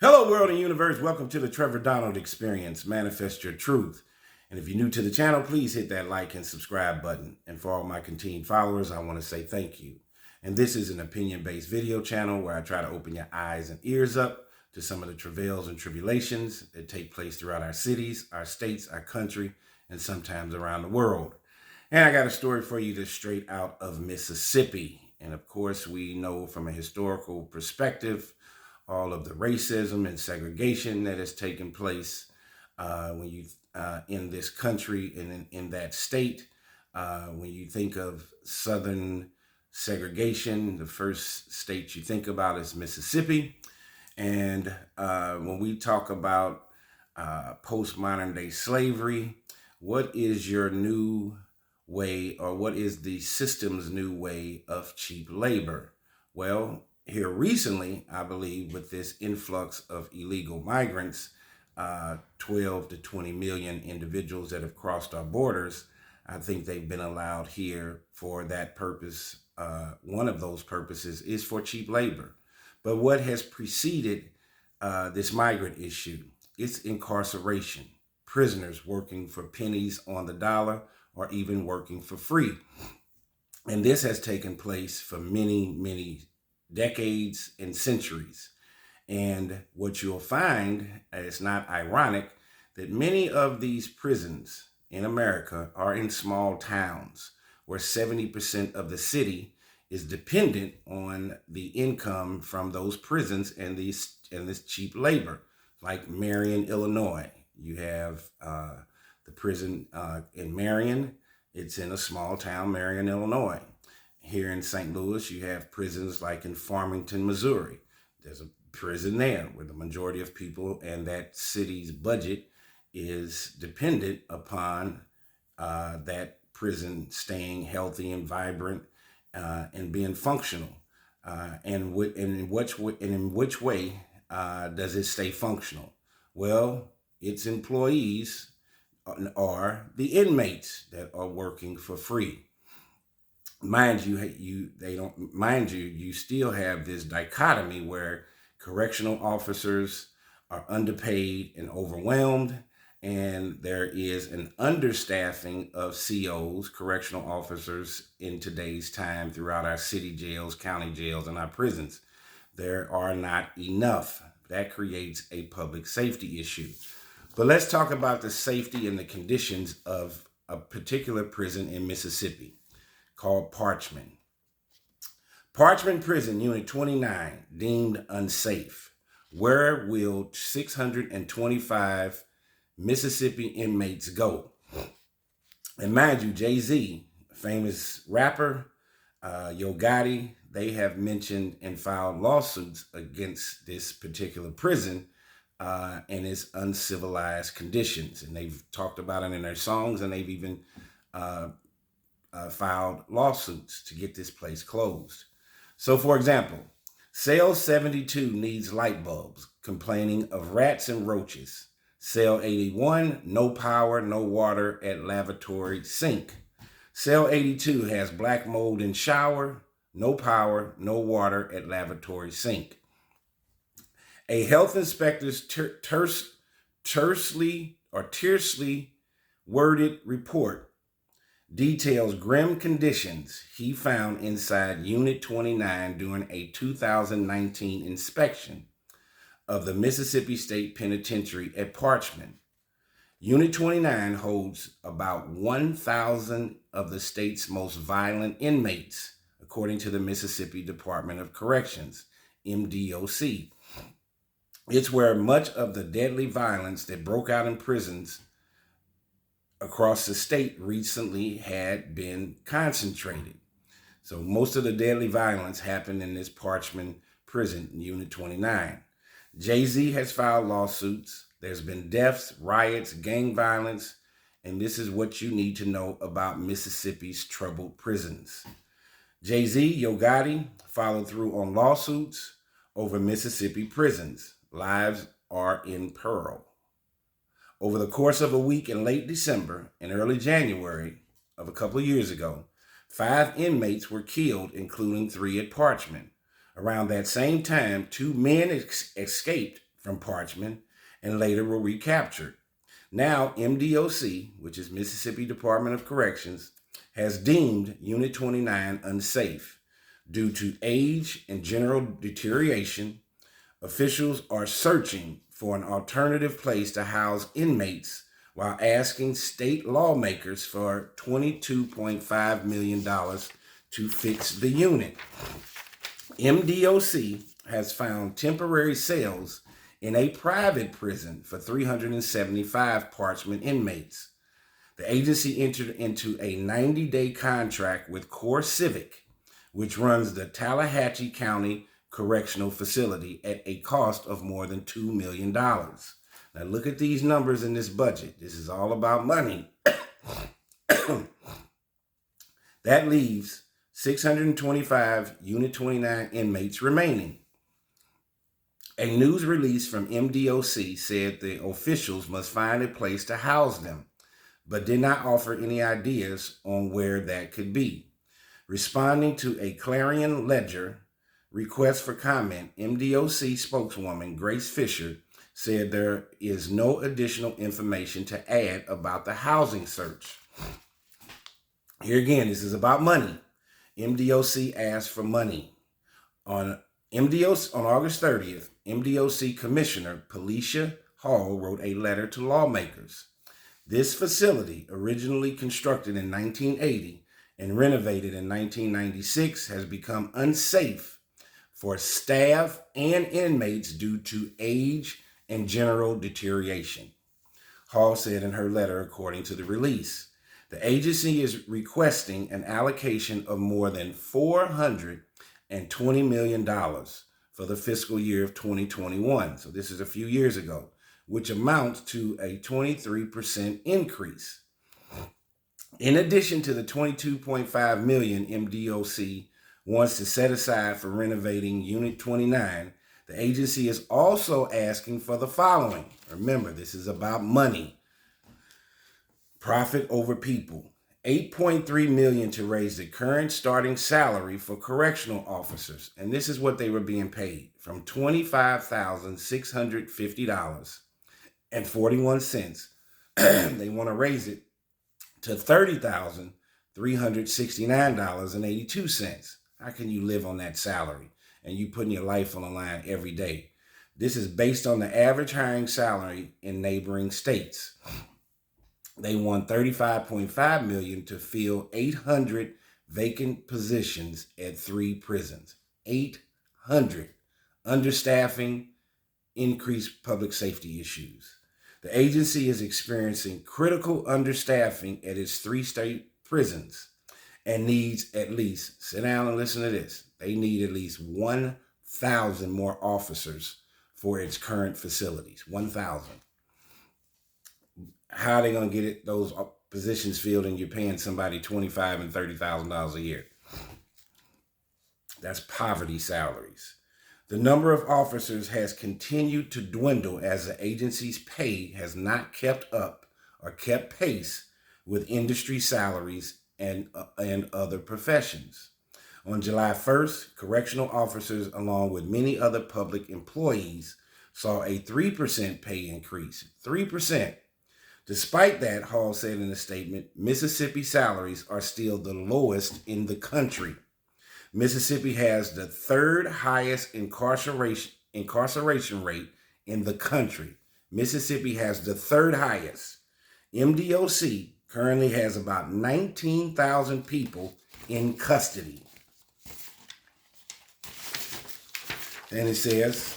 Hello, world and universe. Welcome to the Trevor Donald Experience. Manifest your truth. And if you're new to the channel, please hit that like and subscribe button. And for all my continued followers, I want to say thank you. And this is an opinion-based video channel where I try to open your eyes and ears up to some of the travails and tribulations that take place throughout our cities, our states, our country, and sometimes around the world. And I got a story for you that's straight out of Mississippi. And of course, we know from a historical perspective all of the racism and segregation that has taken place when you in this country and in that state. When you think of Southern segregation, the first state you think about is Mississippi. And when we talk about post-modern day slavery, what is your new way, or what is the system's new way of cheap labor? Well, here recently, I believe, with this influx of illegal migrants, 12 to 20 million individuals that have crossed our borders, I think they've been allowed here for that purpose. One of those purposes is for cheap labor. But what has preceded this migrant issue? It's incarceration, prisoners working for pennies on the dollar or even working for free. And this has taken place for many, many decades and centuries. And what you'll find, it's not ironic, that many of these prisons in America are in small towns where 70% of the city is dependent on the income from those prisons and this cheap labor. Like Marion, Illinois, you have the prison in Marion. It's in a small town, Marion, Illinois. Here in St. Louis, you have prisons like in Farmington, Missouri. There's a prison there where the majority of people and that city's budget is dependent upon that prison staying healthy and vibrant and being functional. And in which way does it stay functional? Well, its employees are the inmates that are working for free. Mind you, you still have this dichotomy where correctional officers are underpaid and overwhelmed, and there is an understaffing of COs, correctional officers, in today's time throughout our city jails, county jails, and our prisons. There are not enough. That creates a public safety issue. But let's talk about the safety and the conditions of a particular prison in Mississippi called Parchman. Parchman Prison, Unit 29, deemed unsafe. Where will 625 Mississippi inmates go? And mind you, Jay-Z, famous rapper, Yo Gotti, they have mentioned and filed lawsuits against this particular prison and its uncivilized conditions. And they've talked about it in their songs, and they've even filed lawsuits to get this place closed. So, for example, Cell 72 needs light bulbs, complaining of rats and roaches. Cell 81, no power, no water at lavatory sink. Cell 82 has black mold in shower, no power, no water at lavatory sink. A health inspector's tersely worded report details grim conditions he found inside Unit 29 during a 2019 inspection of the Mississippi State Penitentiary at Parchman. Unit 29 holds about 1,000 of the state's most violent inmates, according to the Mississippi Department of Corrections, MDOC. It's where much of the deadly violence that broke out in prisons across the state recently had been concentrated. So most of the deadly violence happened in this Parchman prison, Unit 29. Jay-Z has filed lawsuits. There's been deaths, riots, gang violence, and this is what you need to know about Mississippi's troubled prisons. Jay-Z, Yo Gotti, followed through on lawsuits over Mississippi prisons. Lives are in peril. Over the course of a week in late December and early January of a couple of years ago, 5 inmates were killed, including 3 at Parchman. Around that same time, 2 men escaped from Parchman and later were recaptured. Now, MDOC, which is Mississippi Department of Corrections, has deemed Unit 29 unsafe due to age and general deterioration. Officials are searching for an alternative place to house inmates while asking state lawmakers for $22.5 million to fix the unit. MDOC has found temporary cells in a private prison for 375 Parchman inmates. The agency entered into a 90-day contract with Core Civic, which runs the Tallahatchie County Correctional Facility at a cost of more than $2 million. Now look at these numbers in this budget. This is all about money. That leaves 625 Unit 29 inmates remaining. A news release from MDOC said the officials must find a place to house them, but did not offer any ideas on where that could be. Responding to a Clarion Ledger request for comment, MDOC spokeswoman Grace Fisher said there is no additional information to add about the housing search. Here again, this is about money. MDOC asked for money. On August 30th, MDOC Commissioner Felicia Hall wrote a letter to lawmakers. This facility, originally constructed in 1980 and renovated in 1996, has become unsafe for staff and inmates due to age and general deterioration, Hall said in her letter, according to the release. The agency is requesting an allocation of more than $420 million for the fiscal year of 2021. So this is a few years ago, which amounts to a 23% increase. In addition to the $22.5 million MDOC wants to set aside for renovating Unit 29, the agency is also asking for the following. Remember, this is about money. Profit over people. $8.3 million to raise the current starting salary for correctional officers. And this is what they were being paid, from $25,650.41. They want to raise it to $30,369.82. How can you live on that salary? And you putting your life on the line every day. This is based on the average hiring salary in neighboring states. They won $35.5 million to fill 800 vacant positions at 3 prisons. 800. Understaffing, increased public safety issues. The agency is experiencing critical understaffing at its 3 state prisons and needs at least, sit down and listen to this, they need at least 1,000 more officers for its current facilities. 1,000. How are they going to get it, those positions filled, and you're paying somebody $25,000 and $30,000 a year? That's poverty salaries. The number of officers has continued to dwindle as the agency's pay has not kept up or kept pace with industry salaries and other professions. On July 1st, correctional officers, along with many other public employees, saw a 3% pay increase. 3%. Despite that, Hall said in a statement, Mississippi salaries are still the lowest in the country. Mississippi has the 3rd highest incarceration rate in the country. Mississippi has the 3rd highest. MDOC currently has about 19,000 people in custody. And it says,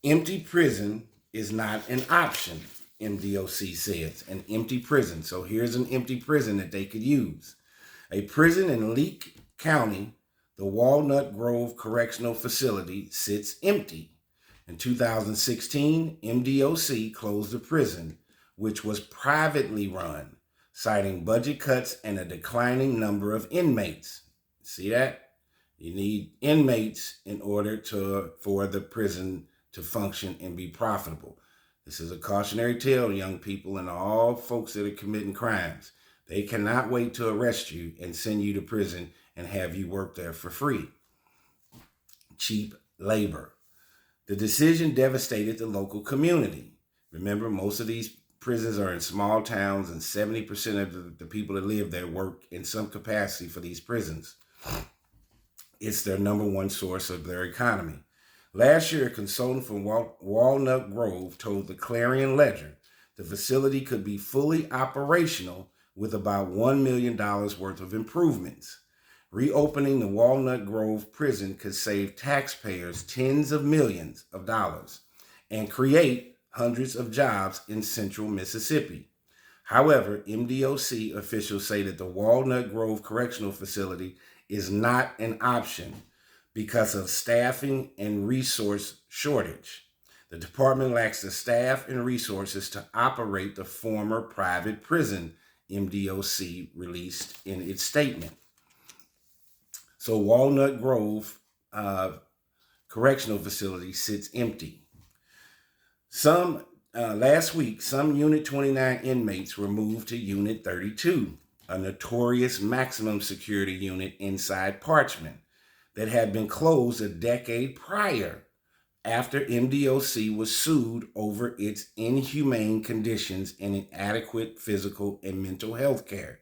empty prison is not an option. MDOC says, an empty prison. So here's an empty prison that they could use. A prison in Leake County, the Walnut Grove Correctional Facility, sits empty. In 2016, MDOC closed the prison, which was privately run, citing budget cuts and a declining number of inmates. See that? You need inmates in order for the prison to function and be profitable. This is a cautionary tale, young people, and all folks that are committing crimes. They cannot wait to arrest you and send you to prison and have you work there for free. Cheap labor. The decision devastated the local community. Remember, most of these prisons are in small towns, and 70% of the people that live there work in some capacity for these prisons. It's their number one source of their economy. Last year, a consultant from Walnut Grove told the Clarion Ledger the facility could be fully operational with about $1 million worth of improvements. Reopening the Walnut Grove prison could save taxpayers tens of millions of dollars and create hundreds of jobs in central Mississippi. However, MDOC officials say that the Walnut Grove Correctional Facility is not an option because of staffing and resource shortage. The department lacks the staff and resources to operate the former private prison, MDOC released in its statement. So Walnut Grove Correctional Facility sits empty. Last week, some Unit 29 inmates were moved to Unit 32, a notorious maximum security unit inside Parchman that had been closed a decade prior after MDOC was sued over its inhumane conditions and inadequate physical and mental health care.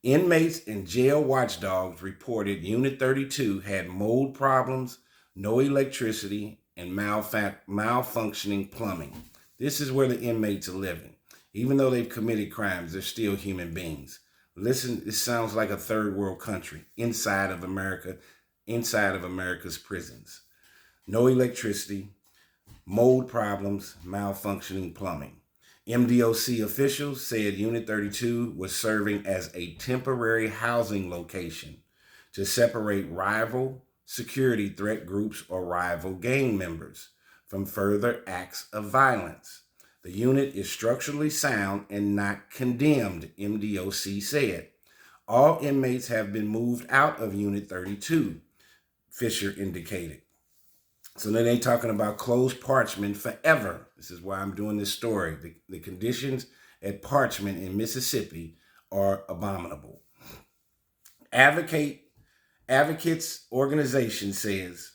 Inmates and jail watchdogs reported Unit 32 had mold problems, no electricity, and malfunctioning plumbing. This is where the inmates are living. Even though they've committed crimes, they're still human beings. Listen, this sounds like a third world country inside of America's prisons. No electricity, mold problems, malfunctioning plumbing. MDOC officials said Unit 32 was serving as a temporary housing location to separate rival security threat groups or rival gang members from further acts of violence. The unit is structurally sound and not condemned, MDOC said. All inmates have been moved out of Unit 32, Fisher indicated. So then they talking about closed Parchman forever. This is why I'm doing this story. The conditions at Parchman in Mississippi are abominable. Advocates organization says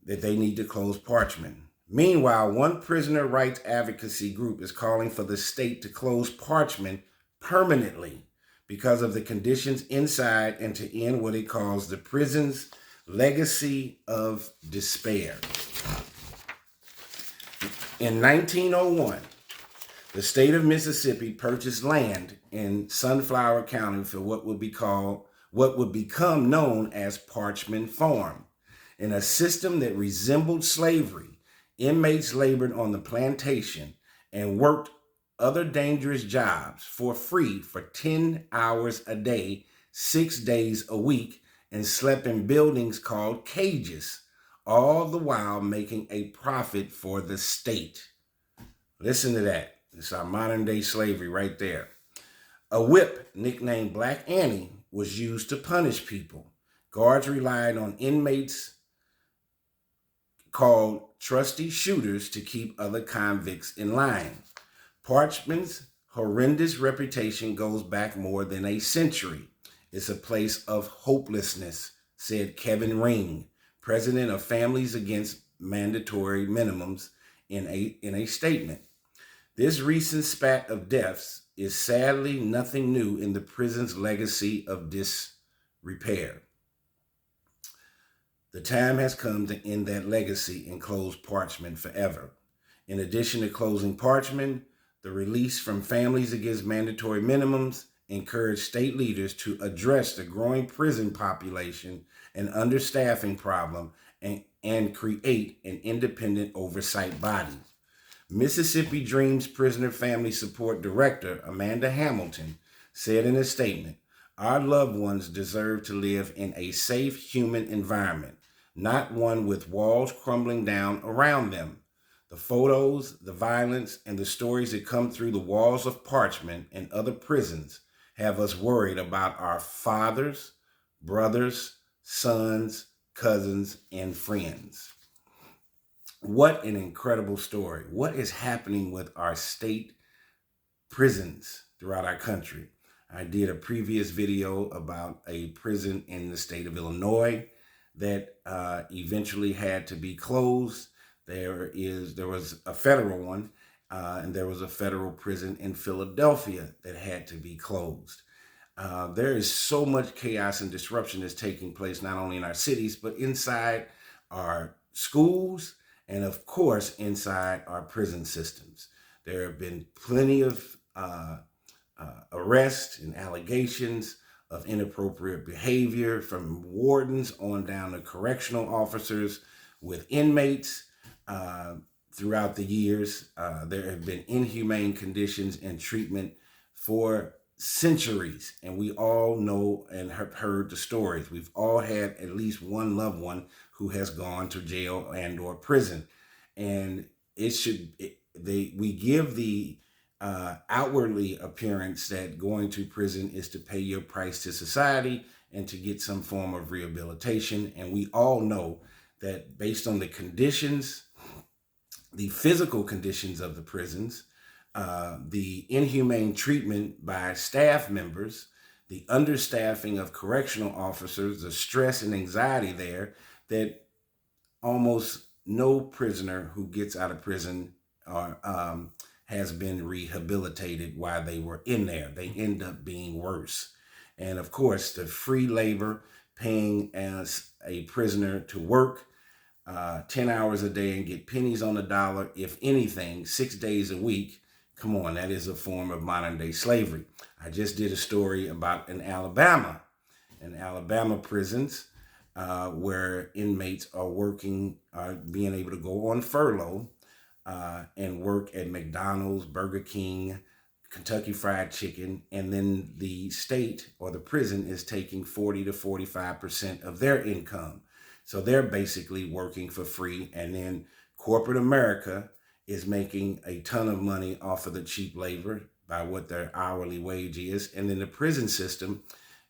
that they need to close Parchman. Meanwhile, one prisoner rights advocacy group is calling for the state to close Parchman permanently because of the conditions inside and to end what it calls the prison's legacy of despair. In 1901, the state of Mississippi purchased land in Sunflower County for what would become known as Parchman Farm. In a system that resembled slavery, inmates labored on the plantation and worked other dangerous jobs for free for 10 hours a day, 6 days a week, and slept in buildings called cages, all the while making a profit for the state. Listen to that. It's our modern day slavery right there. A whip nicknamed Black Annie was used to punish people. Guards relied on inmates called trusty shooters to keep other convicts in line. Parchman's horrendous reputation goes back more than a century. It's a place of hopelessness, said Kevin Ring, president of Families Against Mandatory Minimums, in a statement. This recent spat of deaths is sadly nothing new in the prison's legacy of disrepair. The time has come to end that legacy and close Parchman forever. In addition to closing Parchman, the release from Families Against Mandatory Minimums encouraged state leaders to address the growing prison population and understaffing problem and create an independent oversight body. Mississippi Dreams Prisoner Family Support Director Amanda Hamilton said in a statement, "Our loved ones deserve to live in a safe human environment, not one with walls crumbling down around them. The photos, the violence, and the stories that come through the walls of Parchman and other prisons have us worried about our fathers, brothers, sons, cousins, and friends." What an incredible story. What is happening with our state prisons throughout our country? I did a previous video about a prison in the state of Illinois that eventually had to be closed. There was a federal one, and there was a federal prison in Philadelphia that had to be closed. There is so much chaos and disruption that's taking place, not only in our cities, but inside our schools and, of course, inside our prison systems. There have been plenty of arrests and allegations of inappropriate behavior from wardens on down to correctional officers with inmates. Throughout the years, there have been inhumane conditions and treatment for centuries, and we all know and have heard the stories. We've all had at least one loved one who has gone to jail and or prison, and we give the outwardly appearance that going to prison is to pay your price to society and to get some form of rehabilitation. And we all know that based on the conditions, the physical conditions of the prisons, the inhumane treatment by staff members, the understaffing of correctional officers, the stress and anxiety there, that almost no prisoner who gets out of prison has been rehabilitated while they were in there. They end up being worse. And of course, the free labor, paying as a prisoner to work 10 hours a day and get pennies on the dollar, if anything, 6 days a week. Come on, that is a form of modern day slavery. I just did a story about in Alabama prisons, where inmates are being able to go on furlough and work at McDonald's, Burger King, Kentucky Fried Chicken, and then the state or the prison is taking 40 to 45% of their income. So they're basically working for free, and then corporate America is making a ton of money off of the cheap labor by what their hourly wage is. And then the prison system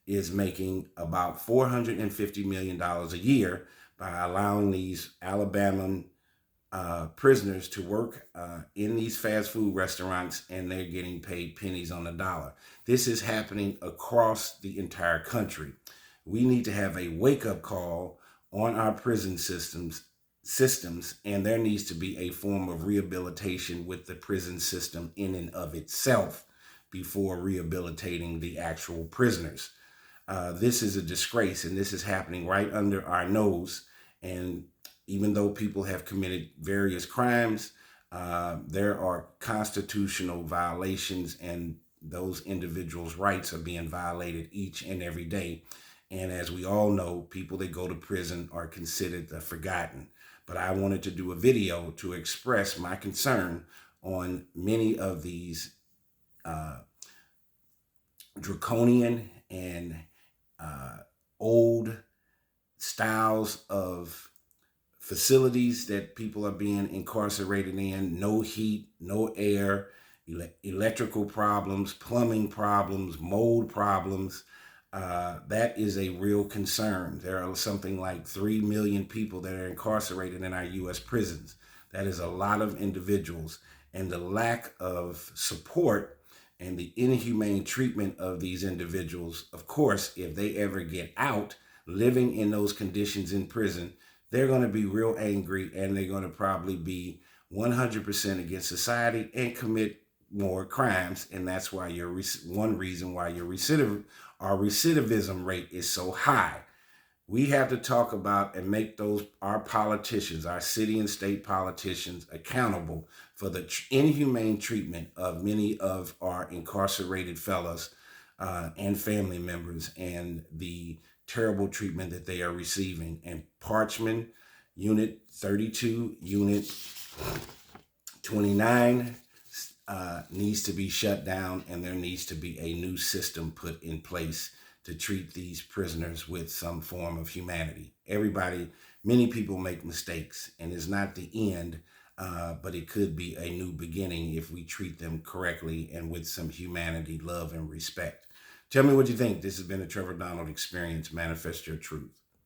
is making about $450 million a year by allowing these Alabama prisoners to work in these fast food restaurants, and they're getting paid pennies on the dollar. This is happening across the entire country. We need to have a wake-up call on our prison systems, and there needs to be a form of rehabilitation with the prison system in and of itself before rehabilitating the actual prisoners. This is a disgrace, and this is happening right under our nose. And even though people have committed various crimes, there are constitutional violations, and those individuals' rights are being violated each and every day. And as we all know, people that go to prison are considered the forgotten. But I wanted to do a video to express my concern on many of these draconian and old styles of facilities that people are being incarcerated in. No heat, no air, electrical problems, plumbing problems, mold problems. That is a real concern. There are something like 3 million people that are incarcerated in our U.S. prisons. That is a lot of individuals, and the lack of support and the inhumane treatment of these individuals, of course, if they ever get out living in those conditions in prison, they're going to be real angry, and they're going to probably be 100% against society and commit more crimes. And that's why one reason why our recidivism rate is so high. We have to talk about and make our politicians, our city and state politicians, accountable for the inhumane treatment of many of our incarcerated fellows and family members, and the terrible treatment that they are receiving. And Parchman, Unit 32, Unit 29 needs to be shut down, and there needs to be a new system put in place to treat these prisoners with some form of humanity. Many people make mistakes, and it's not the end, but it could be a new beginning if we treat them correctly and with some humanity, love, and respect. Tell me what you think. This has been a Trevor Donald Experience. Manifest your truth.